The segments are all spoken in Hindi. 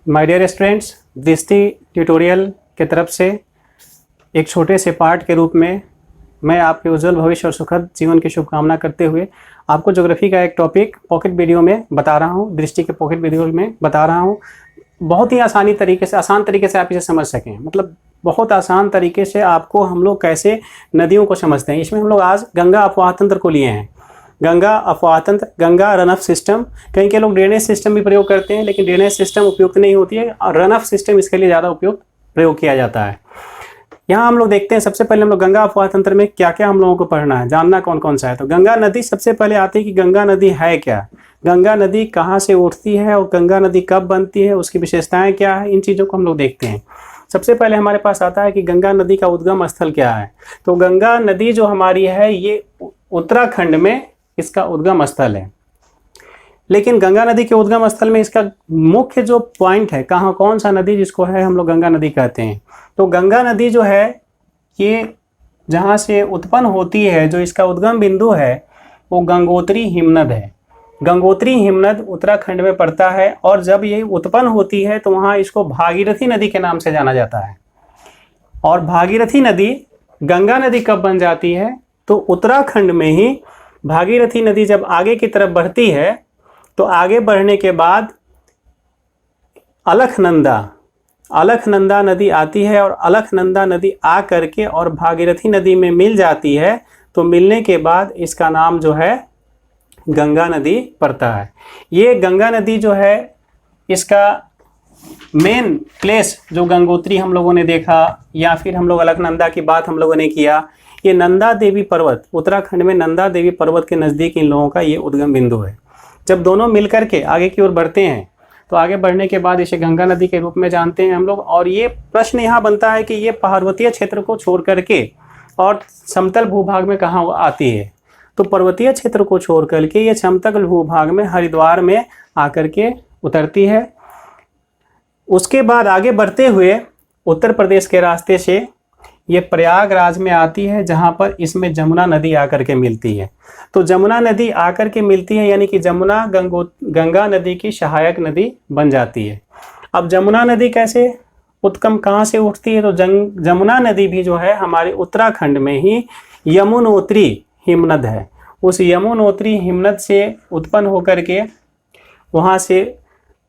माय डियर स्टूडेंट्स, दृष्टि ट्यूटोरियल के तरफ से एक छोटे से पार्ट के रूप में मैं आपके उज्जवल भविष्य और सुखद जीवन की शुभकामना करते हुए आपको ज्योग्राफी का एक टॉपिक पॉकेट वीडियो में बता रहा हूं, दृष्टि के पॉकेट वीडियो में बता रहा हूं। बहुत ही आसान तरीके से आप इसे समझ सकें, मतलब बहुत आसान तरीके से आपको हम लोग कैसे नदियों को समझते हैं। इसमें हम लोग आज गंगा अफवाह तंत्र को लिए हैं। गंगा अफवाह तंत्र, गंगा रन ऑफ सिस्टम, कहीं के लोग ड्रेनेज सिस्टम भी प्रयोग करते हैं, लेकिन ड्रेनेज सिस्टम उपयुक्त नहीं होती है और रन ऑफ सिस्टम इसके लिए ज़्यादा उपयुक्त प्रयोग किया जाता है। यहाँ हम लोग देखते हैं, सबसे पहले हम लोग गंगा अफवाह तंत्र में क्या क्या हम लोगों को पढ़ना है, जानना कौन कौन सा है। तो गंगा नदी सबसे पहले आती है कि गंगा नदी है क्या, गंगा नदी कहाँ से उठती है और गंगा नदी कब बनती है, उसकी विशेषताएं क्या है, इन चीज़ों को हम लोग देखते हैं। सबसे पहले हमारे पास आता है कि गंगा नदी का उद्गम स्थल क्या है। तो गंगा नदी जो हमारी है ये उत्तराखंड में इसका उद्गम स्थल है। लेकिन गंगा नदी के उद्गम स्थल में इसका मुख्य जो पॉइंट है, कहाँ कौन सा नदी जिसको है हम लोग गंगा नदी कहते हैं। तो गंगा नदी जो है ये जहाँ से उत्पन्न होती है, जो इसका उद्गम बिंदु है वो गंगोत्री हिमनद है। गंगोत्री हिमनद उत्तराखंड में पड़ता है और जब ये उत्पन्न होती है तो वहाँ इसको भागीरथी नदी के नाम से जाना जाता है। और भागीरथी नदी गंगा नदी कब बन जाती है, तो उत्तराखंड में ही भागीरथी नदी जब आगे की तरफ बढ़ती है तो आगे बढ़ने के बाद अलखनंदा नदी आती है और अलखनंदा नदी आ करके और भागीरथी नदी में मिल जाती है। तो मिलने के बाद इसका नाम जो है गंगा नदी पड़ता है। ये गंगा नदी जो है इसका मेन प्लेस जो गंगोत्री हम लोगों ने देखा या फिर हम लोग अलकनंदा की बात हम लोगों ने किया, ये नंदा देवी पर्वत, उत्तराखंड में नंदा देवी पर्वत के नज़दीक इन लोगों का ये उद्गम बिंदु है। जब दोनों मिलकर के आगे की ओर बढ़ते हैं तो आगे बढ़ने के बाद इसे गंगा नदी के रूप में जानते हैं हम लोग। और ये प्रश्न यहाँ बनता है कि ये पर्वतीय क्षेत्र को छोड़ करके और समतल भूभाग में कहाँ आती है। तो पर्वतीय क्षेत्र को छोड़ करके ये समतल भूभाग में हरिद्वार में आकर के उतरती है। उसके बाद आगे बढ़ते हुए उत्तर प्रदेश के रास्ते से ये प्रयागराज में आती है, जहाँ पर इसमें जमुना नदी आकर के मिलती है। तो जमुना नदी आकर के मिलती है यानी कि जमुना गंगा नदी की सहायक नदी बन जाती है। अब जमुना नदी कैसे उत्गम कहाँ से उठती है, तो जमुना नदी भी जो है हमारे उत्तराखंड में ही यमुनोत्री हिमनद है। उस यमुनोत्री हिमनद से उत्पन्न होकर के वहाँ से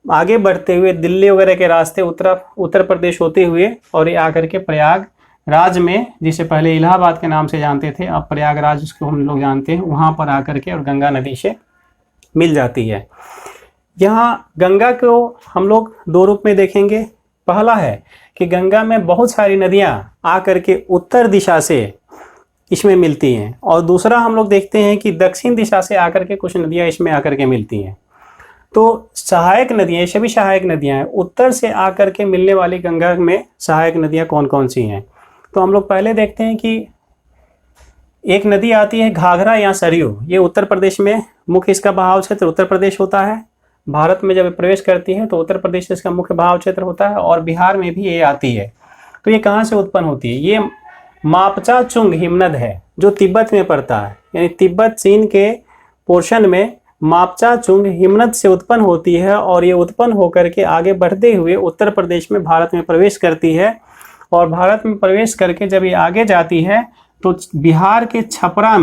आगे बढ़ते हुए दिल्ली वगैरह के रास्ते उत्तर प्रदेश होते हुए और ये आकर के प्रयागराज में, जिसे पहले इलाहाबाद के नाम से जानते थे, अब प्रयागराज उसको हम लोग जानते हैं, वहाँ पर आकर के और गंगा नदी से मिल जाती है। यहाँ गंगा को हम लोग दो रूप में देखेंगे। पहला है कि गंगा में बहुत सारी नदियाँ आकर के उत्तर दिशा से इसमें मिलती हैं, और दूसरा हम लोग देखते हैं कि दक्षिण दिशा से आकर के कुछ नदियाँ इसमें आकर के मिलती हैं। तो सहायक नदियाँ, सभी सहायक नदियाँ हैं। उत्तर से आकर के मिलने वाली गंगा में सहायक नदियाँ कौन कौन सी हैं, तो हम लोग पहले देखते हैं कि एक नदी आती है घाघरा या सरयू। ये उत्तर प्रदेश में मुख्य इसका बहाव क्षेत्र उत्तर प्रदेश होता है। भारत में जब प्रवेश करती है तो उत्तर प्रदेश इसका मुख्य बहाव क्षेत्र होता है और बिहार में भी ये आती है। तो ये कहाँ से उत्पन्न होती है, ये मापचा चुंग हिमनद है जो तिब्बत में पड़ता है, यानी तिब्बत चीन के पोर्शन में मापचा चुंग हिमनद से उत्पन्न होती है। और ये उत्पन्न होकर के आगे बढ़ते हुए उत्तर प्रदेश में भारत में प्रवेश करती है। और भारत में प्रवेश करके जब ये आगे जाती है तो बिहार के छपरा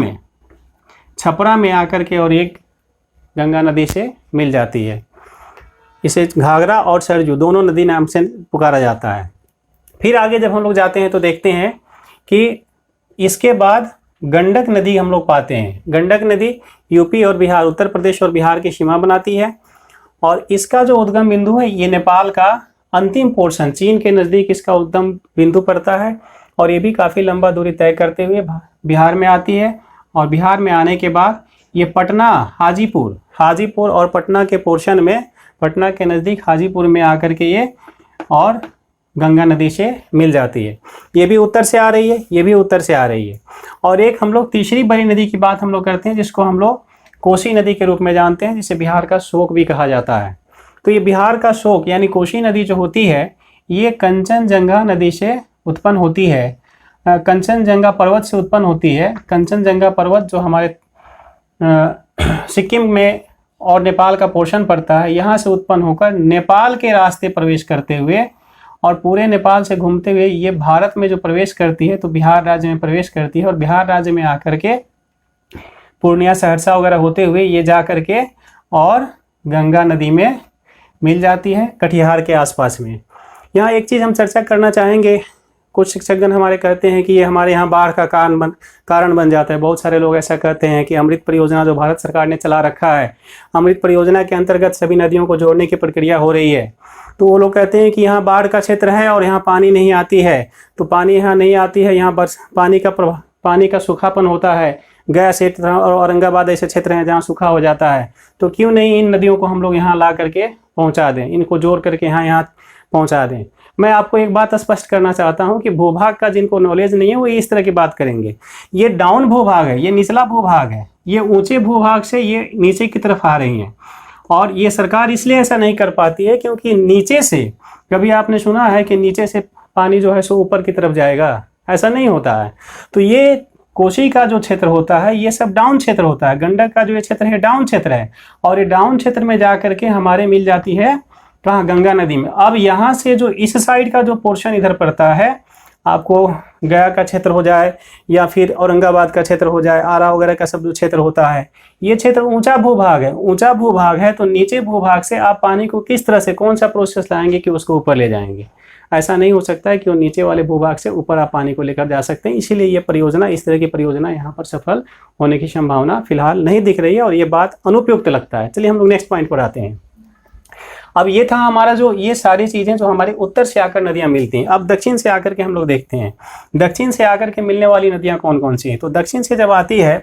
में आकर के और एक गंगा नदी से मिल जाती है। इसे घाघरा और सरयू दोनों नदी नाम से पुकारा जाता है। फिर आगे जब हम लोग जाते हैं तो देखते हैं कि इसके बाद गंडक नदी हम लोग पाते हैं। गंडक नदी यूपी और बिहार, उत्तर प्रदेश और बिहार की सीमा बनाती है। और इसका जो उद्गम बिंदु है ये नेपाल का अंतिम पोर्शन, चीन के नज़दीक इसका उद्गम बिंदु पड़ता है। और ये भी काफ़ी लंबा दूरी तय करते हुए बिहार में आती है। और बिहार में आने के बाद ये पटना, हाजीपुर और पटना के पोर्शन में, पटना के नज़दीक हाजीपुर में आकर के ये और गंगा नदी से मिल जाती है। ये भी उत्तर से आ रही है, ये भी उत्तर से आ रही है। और एक हम लोग तीसरी बड़ी नदी की बात हम लोग करते हैं जिसको हम लोग कोसी नदी के रूप में जानते हैं, जिसे बिहार का शोक भी कहा जाता है। तो ये बिहार का शोक यानी कोसी नदी जो होती है ये कंचनजंगा नदी से उत्पन्न होती है, कंचनजंगा पर्वत से उत्पन्न होती है। कंचनजंगा पर्वत जो हमारे सिक्किम में और नेपाल का पोर्शन पड़ता है, यहाँ से उत्पन्न होकर नेपाल के रास्ते प्रवेश करते हुए और पूरे नेपाल से घूमते हुए ये भारत में जो प्रवेश करती है तो बिहार राज्य में प्रवेश करती है और बिहार राज्य में आकर के पूर्णिया सहरसा वगैरह होते हुए ये जा करके और गंगा नदी में मिल जाती है कटिहार के आसपास में। यहाँ एक चीज़ हम चर्चा करना चाहेंगे, कुछ शिक्षकगण हमारे कहते हैं कि ये हमारे यहाँ बाढ़ का कारण बन जाता है। बहुत सारे लोग ऐसा कहते हैं कि अमृत परियोजना जो भारत सरकार ने चला रखा है, अमृत परियोजना के अंतर्गत सभी नदियों को जोड़ने की प्रक्रिया हो रही है, तो वो लोग कहते हैं कि यहाँ बाढ़ का क्षेत्र है और यहाँ पानी नहीं आती है, तो पानी यहाँ नहीं आती है, यहाँ पानी का सूखापन होता है। गया क्षेत्र और औरंगाबाद ऐसे क्षेत्र हैं जहाँ सूखा हो जाता है, तो क्यों नहीं इन नदियों को हम लोग यहाँ ला करके पहुँचा दें, इनको जोड़ करके यहाँ पहुँचा दें। मैं आपको एक बात स्पष्ट करना चाहता हूँ कि भूभाग का जिनको नॉलेज नहीं है वो इस तरह की बात करेंगे। ये डाउन भूभाग है, ये निचला भूभाग है, ये ऊंचे भूभाग से ये नीचे की तरफ आ रही हैं और ये सरकार इसलिए ऐसा नहीं कर पाती है क्योंकि नीचे से, कभी आपने सुना है कि नीचे से पानी जो है सो ऊपर की तरफ जाएगा, ऐसा नहीं होता है। तो ये कोसी का जो क्षेत्र होता है ये सब डाउन क्षेत्र होता है, गंडक का जो ये क्षेत्र है डाउन क्षेत्र है और ये डाउन क्षेत्र में जा करके हमारे मिल जाती है कहाँ, गंगा नदी में। अब यहाँ से जो इस साइड का जो पोर्शन इधर पड़ता है, आपको गया का क्षेत्र हो जाए या फिर औरंगाबाद का क्षेत्र हो जाए, आरा वगैरह का सब जो क्षेत्र होता है, ये क्षेत्र ऊंचा भूभाग है। ऊंचा भूभाग है तो नीचे भूभाग से आप पानी को किस तरह से, कौन सा प्रोसेस लाएंगे कि उसको ऊपर ले जाएंगे। ऐसा नहीं हो सकता है कि वो नीचे वाले भूभाग से ऊपर आप पानी को लेकर जा सकते हैं। इसीलिए ये परियोजना, इस तरह की परियोजना यहाँ पर सफल होने की संभावना फिलहाल नहीं दिख रही है और ये बात अनुपयुक्त लगता है। चलिए हम लोग नेक्स्ट पॉइंट पर आते हैं। अब ये था हमारा जो ये सारी चीज़ें जो हमारे उत्तर से आकर नदियाँ मिलती हैं। अब दक्षिण से आकर के हम लोग देखते हैं दक्षिण से आकर के मिलने वाली नदियाँ कौन कौन सी हैं। तो दक्षिण से जब आती है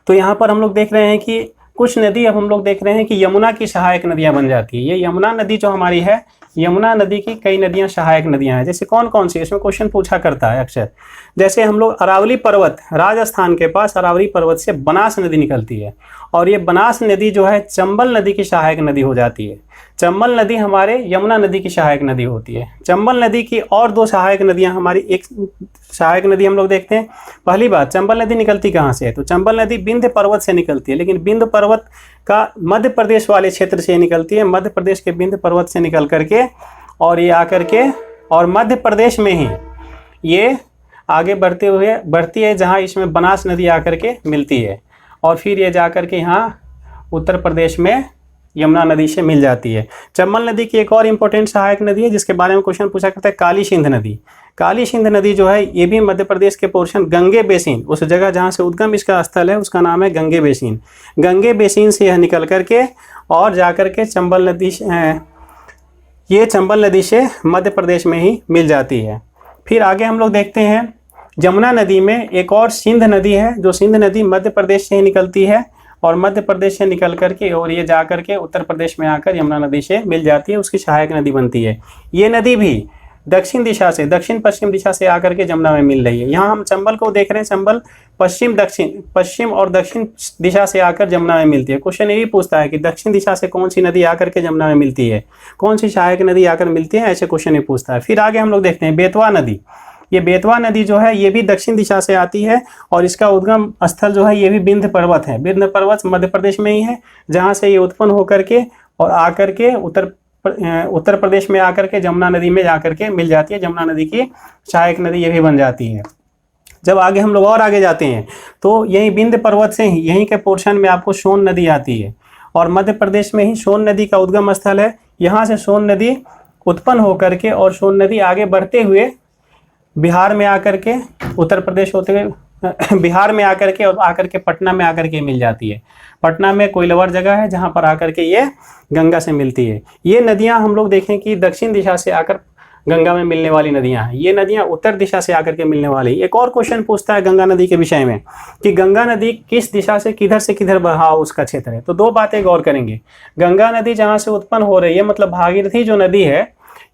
तो यहाँ पर हम लोग देख रहे हैं कि कुछ नदी, अब हम लोग देख रहे हैं कि यमुना की सहायक नदियाँ बन जाती है। ये यमुना नदी जो हमारी है, यमुना नदी की कई नदियाँ सहायक नदियाँ हैं। जैसे कौन कौन सी, इसमें क्वेश्चन पूछा करता है अक्सर। जैसे हम लोग अरावली पर्वत, राजस्थान के पास अरावली पर्वत से बनास नदी निकलती है और ये बनास नदी जो है चंबल नदी की सहायक नदी हो जाती है। चंबल नदी हमारे यमुना नदी की सहायक नदी होती है। चंबल नदी की और दो सहायक नदियां हमारी, एक सहायक नदी हम लोग देखते हैं। पहली बात, चंबल नदी निकलती कहाँ से है, तो चंबल नदी विंध्य पर्वत से निकलती है, लेकिन विंध्य पर्वत का मध्य प्रदेश वाले क्षेत्र से निकलती है। मध्य प्रदेश के विंध्य पर्वत से निकल करके और ये आकर के और मध्य प्रदेश में ही ये आगे बढ़ती है जहाँ इसमें बनास नदी आकर के मिलती है और फिर ये जा कर के यहाँ उत्तर प्रदेश में यमुना नदी से मिल जाती है। चंबल नदी की एक और इम्पोर्टेंट सहायक नदी है जिसके बारे में क्वेश्चन पूछा करता है, काली सिंध नदी। काली सिंध नदी जो है ये भी मध्य प्रदेश के पोर्शन, गंगे बेसिन, उस जगह जहाँ से उद्गम इसका स्थल है उसका नाम है गंगे बेसिन। गंगे बेसिन से यह निकल करके और जा कर के चंबल नदी, ये चंबल नदी से मध्य प्रदेश में ही मिल जाती है। फिर आगे हम लोग देखते हैं यमुना नदी में एक और सिंध नदी है, जो सिंध नदी मध्य प्रदेश से ही निकलती है और मध्य प्रदेश से निकल करके और ये जा करके उत्तर प्रदेश में आकर यमुना नदी से मिल जाती है, उसकी सहायक नदी बनती है। ये नदी भी दक्षिण दिशा से, दक्षिण पश्चिम दिशा से आकर के यमुना में मिल रही है। यहाँ हम चंबल को देख रहे हैं, चंबल पश्चिम और दक्षिण दिशा से आकर यमुना में मिलती है। क्वेश्चन ये भी पूछता है कि दक्षिण दिशा से कौन सी नदी आकर के यमुना में मिलती है, कौन सी सहायक नदी आकर मिलती है, ऐसे क्वेश्चन ये पूछता है। फिर आगे हम लोग देखते हैं बेतवा नदी। ये बेतवा नदी जो है ये भी दक्षिण दिशा से आती है और इसका उद्गम स्थल जो है ये भी विंध्य पर्वत है। विंध्य पर्वत मध्य प्रदेश में ही है, जहाँ से ये उत्पन्न होकर के और आकर के उत्तर प्रदेश में आकर के यमुना नदी में जाकर के मिल जाती है। यमुना नदी की सहायक नदी ये भी बन जाती है। जब आगे हम लोग और आगे जाते हैं तो यही विंध्य पर्वत से ही यहीं के पोर्शन में आपको सोन नदी आती है और मध्य प्रदेश में ही सोन नदी का उद्गम स्थल है। यहाँ से सोन नदी उत्पन्न होकर के और सोन नदी आगे बढ़ते हुए बिहार में आकर के, उत्तर प्रदेश होते हुए बिहार में आकर के और आकर के पटना में आकर के मिल जाती है। पटना में कोइलवर जगह है जहाँ पर आकर के ये गंगा से मिलती है। ये नदियाँ हम लोग देखें कि दक्षिण दिशा से आकर गंगा में मिलने वाली नदियाँ हैं, ये नदियाँ उत्तर दिशा से आकर के मिलने वाली। एक और क्वेश्चन पूछता है गंगा नदी के विषय में कि गंगा नदी किस दिशा से किधर बहाव उसका क्षेत्र है। तो दो बातें गौर करेंगे। गंगा नदी जहाँ से उत्पन्न हो रही है, मतलब भागीरथी जो नदी है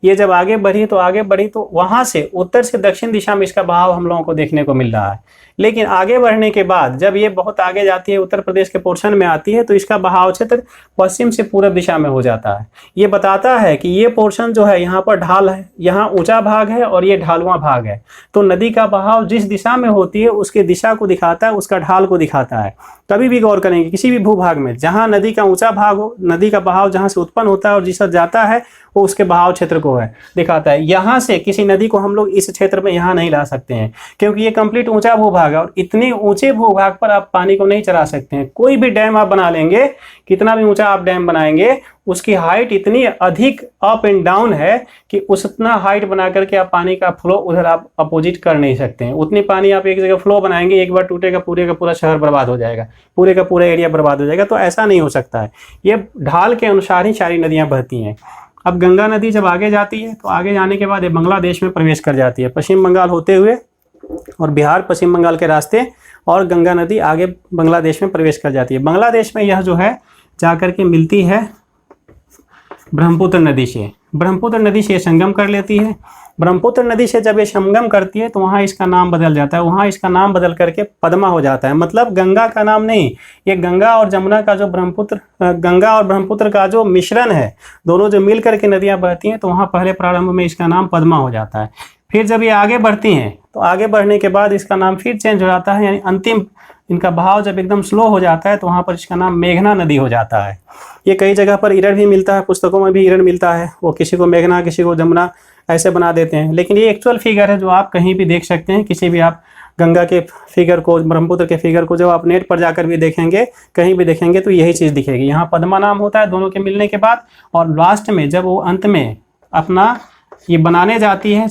ये जब आगे बढ़ी तो वहां से उत्तर से दक्षिण दिशा में इसका बहाव हम लोगों को देखने को मिल रहा है। लेकिन आगे बढ़ने के बाद जब ये बहुत आगे जाती है, उत्तर प्रदेश के पोर्शन में आती है, तो इसका बहाव क्षेत्र पश्चिम से पूरब दिशा में हो जाता है। ये बताता है कि ये पोर्शन जो है यहाँ पर ढाल है, यहाँ ऊंचा भाग है और ये ढालुआ भाग है। तो नदी का बहाव जिस दिशा में होती है उसके दिशा को दिखाता है, उसका ढाल को दिखाता है। कभी भी गौर करेंगे किसी भी भूभाग में जहाँ नदी का ऊंचा भाग हो, नदी का बहाव जहाँ से उत्पन्न होता है और जिस जाता है वो उसके बहाव क्षेत्र को है दिखाता है। यहाँ से किसी नदी को हम लोग इस क्षेत्र में यहाँ नहीं ला सकते हैं, क्योंकि ये कंप्लीट ऊंचा भूभाग है और इतने ऊंचे भूभाग पर आप पानी को नहीं चला सकते हैं। कोई भी डैम आप बना लेंगे, कितना भी ऊंचा आप डैम बनाएंगे, उसकी हाइट इतनी अधिक अप एंड डाउन है कि उतना हाइट बना करके आप पानी का फ्लो उधर आप अपोजिट कर नहीं सकते हैं। उतनी पानी आप एक जगह फ्लो बनाएंगे, एक बार टूटेगा, पूरे का पूरा शहर बर्बाद हो जाएगा, पूरे का पूरा एरिया बर्बाद हो जाएगा। तो ऐसा नहीं हो सकता है। ये ढाल के अनुसार ही सारी नदियां बहती हैं। अब गंगा नदी जब आगे जाती है तो आगे जाने के बाद ये बांग्लादेश में प्रवेश कर जाती है, पश्चिम बंगाल होते हुए और बिहार पश्चिम बंगाल के रास्ते, और गंगा नदी आगे बांग्लादेश में प्रवेश कर जाती है। बांग्लादेश में यह जो है जाकर के मिलती है ब्रह्मपुत्र नदी से, ब्रह्मपुत्र नदी से संगम कर लेती है। ब्रह्मपुत्र नदी से जब ये संगम करती है तो वहाँ इसका नाम बदल जाता है, वहाँ इसका नाम बदल करके पद्मा हो जाता है। मतलब गंगा का नाम नहीं, ये गंगा और जमुना का जो गंगा और ब्रह्मपुत्र का जो मिश्रण है, दोनों जो मिल करके नदियाँ बहती हैं, तो वहाँ पहले प्रारंभ में इसका नाम पद्मा हो जाता है। फिर जब ये आगे बढ़ती हैं तो आगे बढ़ने के बाद इसका नाम फिर चेंज हो जाता है, यानी अंतिम इनका बहाव जब एकदम स्लो हो जाता है तो वहाँ पर इसका नाम मेघना नदी हो जाता है। ये कई जगह पर इरण भी मिलता है, पुस्तकों में भी इरण मिलता है, वो किसी को मेघना किसी को जमुना ऐसे बना देते हैं। लेकिन ये एक्चुअल फिगर है जो आप कहीं भी देख सकते हैं, किसी भी आप गंगा के फिगर को, ब्रह्मपुत्र के फिगर को जब आप नेट पर जाकर भी देखेंगे, कहीं भी देखेंगे तो यही चीज़ दिखेगी। यहाँ पद्मा नाम होता है दोनों के मिलने के बाद, और लास्ट में जब वो अंत में अपना ये बनाने जाती है,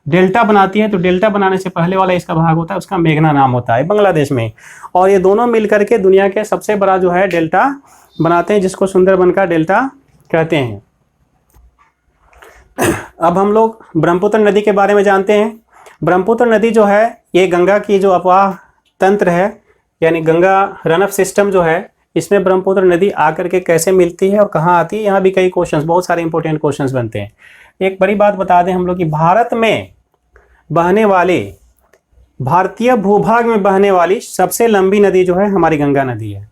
डेल्टा बनाती है, तो डेल्टा बनाने से पहले वाला इसका भाग होता है, उसका मेघना नाम होता है बांग्लादेश में। और ये दोनों मिलकर के दुनिया के सबसे बड़ा जो है डेल्टा बनाते हैं, जिसको सुंदरबन का डेल्टा कहते हैं। अब हम लोग ब्रह्मपुत्र नदी के बारे में जानते हैं। ब्रह्मपुत्र नदी जो है ये गंगा की जो अपवाह तंत्र है, यानी गंगा रन ऑफ सिस्टम जो है, इसमें ब्रह्मपुत्र नदी आकर के कैसे मिलती है और कहाँ आती है, यहाँ भी कई क्वेश्चंस, बहुत सारे इंपॉर्टेंट क्वेश्चंस बनते हैं। एक बड़ी बात बता दें हम लोग कि भारत में बहने वाली, भारतीय भूभाग में बहने वाली सबसे लंबी नदी जो है हमारी गंगा नदी है।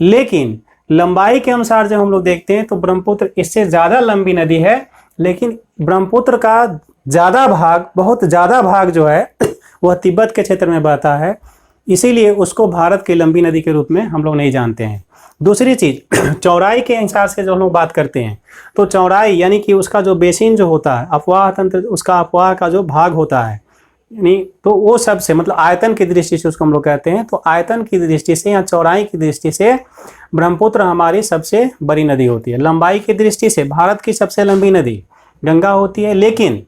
लेकिन लंबाई के अनुसार जब हम लोग देखते हैं तो ब्रह्मपुत्र इससे ज़्यादा लंबी नदी है, लेकिन ब्रह्मपुत्र का ज़्यादा भाग, बहुत ज़्यादा भाग जो है वह तिब्बत के क्षेत्र में बहता है, इसीलिए उसको भारत की लंबी नदी के रूप में हम लोग नहीं जानते हैं। दूसरी चीज़, चौड़ाई के हिसाब से जो हम लोग बात करते हैं तो चौड़ाई यानी कि उसका जो बेसिन जो होता है, अपवाह तंत्र, उसका अपवाह का जो भाग होता है, यानी तो वो सबसे, मतलब आयतन की दृष्टि से उसको हम लोग कहते हैं, तो आयतन की दृष्टि से या चौड़ाई की दृष्टि से ब्रह्मपुत्र हमारी सबसे बड़ी नदी होती है। लंबाई की दृष्टि से भारत की सबसे लंबी नदी गंगा होती है, लेकिन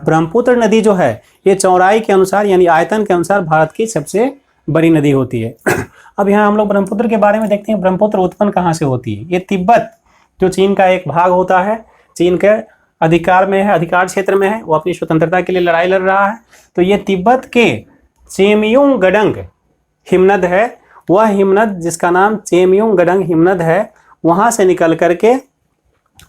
ब्रह्मपुत्र नदी जो है ये चौड़ाई के अनुसार यानी आयतन के अनुसार भारत की सबसे बड़ी नदी होती है। अब यहाँ हम लोग ब्रह्मपुत्र के बारे में देखते हैं। ब्रह्मपुत्र उत्पन्न कहाँ से होती है? ये तिब्बत जो चीन का एक भाग होता है, चीन के अधिकार में है, अधिकार क्षेत्र में है, वो अपनी स्वतंत्रता के लिए लड़ाई लड़ रहा है। तो ये तिब्बत के चेमयुंग गडंग हिमनद है, वह हिमनद जिसका नाम चेमयुंग गडंग हिमनद है, वहाँ से निकल करके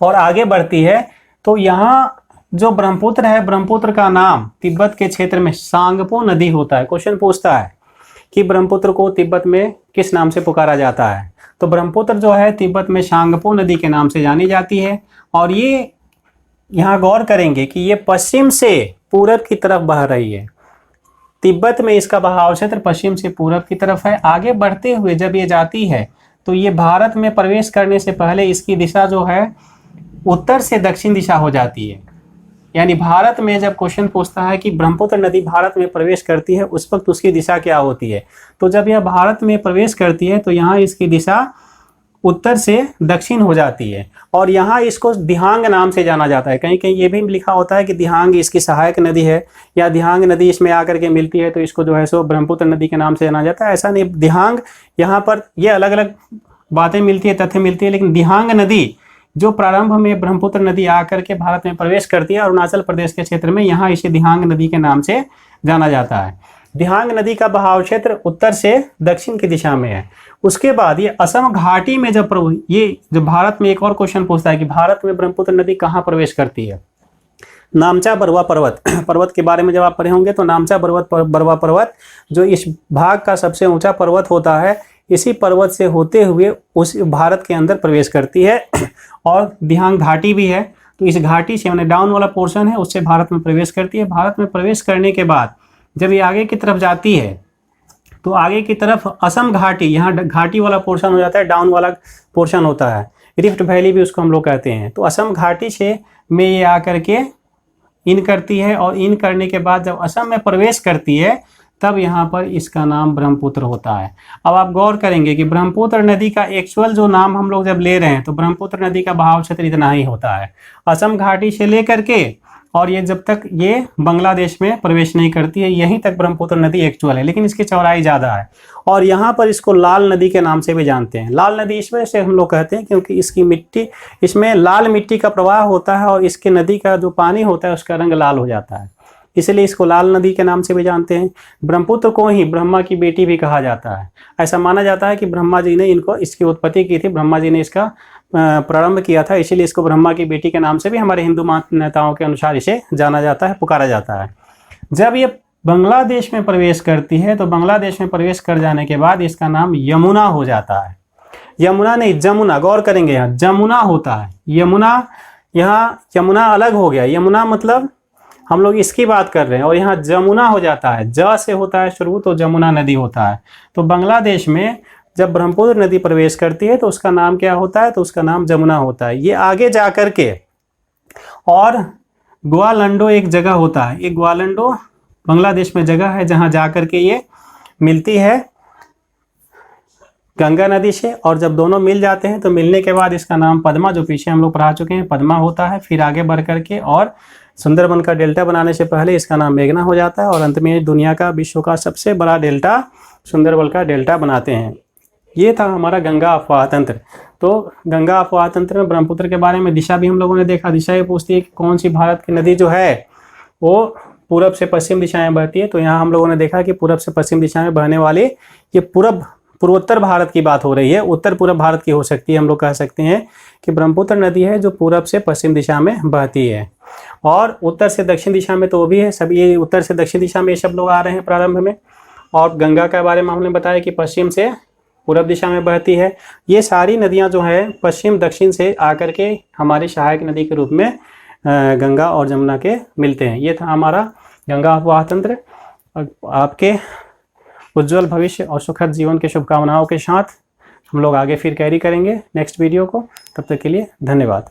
और आगे बढ़ती है। तो यहाँ जो ब्रह्मपुत्र है, ब्रह्मपुत्र का नाम तिब्बत के क्षेत्र में सांगपो नदी होता है। क्वेश्चन पूछता है कि ब्रह्मपुत्र को तिब्बत में किस नाम से पुकारा जाता है, तो ब्रह्मपुत्र जो है तिब्बत में सांगपो नदी के नाम से जानी जाती है। और ये यहाँ गौर करेंगे कि ये पश्चिम से पूरब की तरफ बह रही है। तिब्बत में इसका बहाव क्षेत्र पश्चिम से पूरब की तरफ है। आगे बढ़ते हुए जब ये जाती है तो ये भारत में प्रवेश करने से पहले इसकी दिशा जो है उत्तर से दक्षिण दिशा हो जाती है। यानी भारत में जब क्वेश्चन पूछता है कि ब्रह्मपुत्र नदी भारत में प्रवेश करती है, उस वक्त उसकी दिशा क्या होती है, तो जब यह भारत में प्रवेश करती है तो यहाँ इसकी दिशा उत्तर से दक्षिण हो जाती है। और यहाँ इसको दिहांग नाम से जाना जाता है। कहीं कहीं ये भी लिखा होता है कि दिहांग इसकी सहायक नदी है, या दिहांग नदी इसमें आकर के मिलती है तो इसको जो है सो ब्रह्मपुत्र नदी के नाम से जाना जाता है। ऐसा नहीं, दिहांग यहाँ पर ये अलग अलग बातें मिलती है, तथ्य मिलती है, लेकिन दिहांग नदी जो प्रारंभ में ब्रह्मपुत्र नदी आकर के भारत में प्रवेश करती है अरुणाचल प्रदेश के क्षेत्र में, यहाँ इसे दिहांग नदी के नाम से जाना जाता है। दिहांग नदी का बहाव क्षेत्र उत्तर से दक्षिण की दिशा में है। उसके बाद ये असम घाटी में जब भारत में एक और क्वेश्चन पूछता है कि भारत में ब्रह्मपुत्र नदी कहाँ प्रवेश करती है, नामचा बरवा पर्वत पर्वत के बारे में जब आप पढ़े होंगे तो नामचा बरवा पर्वत जो इस भाग का सबसे ऊंचा पर्वत होता है, इसी पर्वत से होते हुए उस भारत के अंदर प्रवेश करती है। और दिहांग घाटी भी है, तो इस घाटी से, मैंने डाउन वाला पोर्शन है, उससे भारत में प्रवेश करती है। भारत में प्रवेश करने के बाद जब ये आगे की तरफ जाती है तो आगे की तरफ असम घाटी, यहाँ घाटी वाला पोर्शन हो जाता है, डाउन वाला पोर्शन होता है, रिफ्ट वैली भी उसको हम लोग कहते हैं। तो असम घाटी से में ये आकर के इन करती है, और इन करने के बाद जब असम में प्रवेश करती है तब यहाँ पर इसका नाम ब्रह्मपुत्र होता है। अब आप गौर करेंगे कि ब्रह्मपुत्र नदी का एक्चुअल जो नाम हम लोग जब ले रहे हैं तो ब्रह्मपुत्र नदी का बहाव क्षेत्र इतना ही होता है, असम घाटी से लेकर के, और ये जब तक ये बांग्लादेश में प्रवेश नहीं करती है यहीं तक ब्रह्मपुत्र नदी एक्चुअल है, लेकिन इसकी चौड़ाई ज़्यादा है। और यहाँ पर इसको लाल नदी के नाम से भी जानते हैं। लाल नदी इस वजह से हम लोग कहते हैं क्योंकि इसकी मिट्टी, इसमें लाल मिट्टी का प्रवाह होता है और इसके नदी का जो पानी होता है उसका रंग लाल हो जाता है, इसलिए इसको लाल नदी के नाम से भी जानते हैं। ब्रह्मपुत्र को ही ब्रह्मा की बेटी भी कहा जाता है। ऐसा माना जाता है कि ब्रह्मा जी ने इनको, इसकी उत्पत्ति की थी, ब्रह्मा जी ने इसका प्रारंभ किया था, इसीलिए इसको ब्रह्मा की बेटी के नाम से भी हमारे हिंदू मान्यताओं के अनुसार इसे जाना जाता है, पुकारा जाता है। जब ये बांग्लादेश में प्रवेश करती है तो बांग्लादेश में प्रवेश कर जाने के बाद इसका नाम यमुना हो जाता है। यमुना नहीं, जमुना, गौर करेंगे यहाँ जमुना होता है, यमुना, यहाँ यमुना अलग हो गया, यमुना मतलब हम लोग इसकी बात कर रहे हैं, और यहाँ जमुना हो जाता है, ज से होता है शुरू तो जमुना नदी होता है। तो बांग्लादेश में जब ब्रह्मपुत्र नदी प्रवेश करती है तो उसका नाम क्या होता है, तो उसका नाम जमुना होता है। ये आगे जा कर के, और ग्वालंडो एक जगह होता है, ये ग्वालंडो बांग्लादेश में जगह है जहाँ जा कर के ये मिलती है गंगा नदी से, और जब दोनों मिल जाते हैं तो मिलने के बाद इसका नाम पद्मा, जो पीछे हम लोग पढ़ा चुके हैं, पद्मा होता है। फिर आगे बढ़ करके और सुंदरबन का डेल्टा बनाने से पहले इसका नाम मेघना हो जाता है, और अंत में दुनिया का, विश्व का सबसे बड़ा डेल्टा सुंदरबन का डेल्टा बनाते हैं। ये था हमारा गंगा अफवाह तंत्र। तो गंगा अफवाह तंत्र में ब्रह्मपुत्र के बारे में दिशा भी हम लोगों ने देखा। दिशा ये पूछती है कि कौन सी भारत की नदी जो है वो पूरब से पश्चिम दिशा में बहती है, तो यहाँ हम लोगों ने देखा कि पूरब से पश्चिम दिशा में बहने वाली, ये पूर्वोत्तर भारत की बात हो रही है, उत्तर पूर्व भारत की हो सकती है। हम लोग कह सकते हैं कि ब्रह्मपुत्र नदी है जो पूरब से पश्चिम दिशा में बहती है, और उत्तर से दक्षिण दिशा में तो वो भी है, सभी ये उत्तर से दक्षिण दिशा में ये सब लोग आ रहे हैं प्रारंभ में। और गंगा के बारे में हमने बताया कि पश्चिम से पूरब दिशा में बहती है। ये सारी नदियां जो है पश्चिम दक्षिण से आकर के हमारी सहायक नदी के रूप में गंगा और जमुना के मिलते हैं। ये था हमारा गंगा अफवाह तंत्र। आपके उज्जवल भविष्य और सुखद जीवन के शुभकामनाओं के साथ हम लोग आगे फिर कैरी करेंगे नेक्स्ट वीडियो को। तब तक के लिए धन्यवाद।